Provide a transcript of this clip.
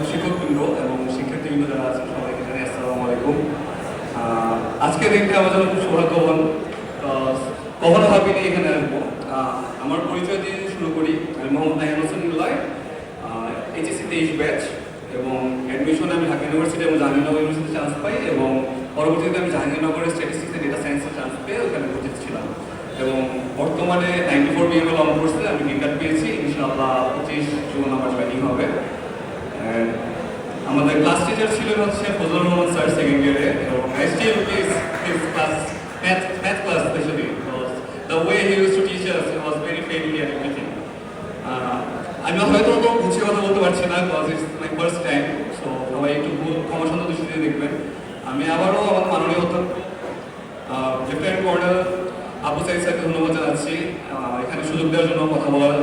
শিক্ষকবৃন্দ এবং শিক্ষার্থীবৃন্দ যারা আছেন সবাইকে জানাই আসসালামু আলাইকুম। আজকে দেখতে আমার জন্য খুব সৌভাগ্যবান, কখনো ভাবিনি এখানে আসবো। আমার পরিচয় দিয়ে শুরু করি। আমি মোহাম্মদ নাহিম হোসেন নিলয়, এইচএসসি 23 ব্যাচ, এবং অ্যাডমিশনে আমি ঢাকা ইউনিভার্সিটি এবং জাহাঙ্গীরনগর ইউনিভার্সিটিতে চান্স পাই, এবং পরবর্তীতে আমি জাহাঙ্গীরনগরের স্ট্যাটিস্টিক্স এন্ড ডেটা সায়েন্সে চান্স পেয়ে ওখানে ভর্তি ছিলাম, এবং বর্তমানে 94 বিএমএল অন কোর্সে আমি গ্রিন কার্ড পেয়েছি। ইনশাআল্লাহ 25 জুন আমার জয়েনিং হবে। আমাদের ক্লাস টিচার ছিলেন হচ্ছে ফজলুর রহমান স্যার সেকেন্ড ইয়ারে, এবং I still miss his class, math class especially, because the way he used to teach us, it was very friendly and everything. আমি হয়তো অত গুছিয়ে কথা বলতে পারছি না, because it's my first time, so সবাই একটু ক্ষমা সুন্দর দৃষ্টিতে দেখবেন। আমি আবারও আমার মাননীয় অধ্যক্ষ লেফটেন্যান্ট কর্নেল আবু সাইদ স্যারকে ধন্যবাদ জানাচ্ছি এখানে সুযোগ দেওয়ার জন্য, কথা বলার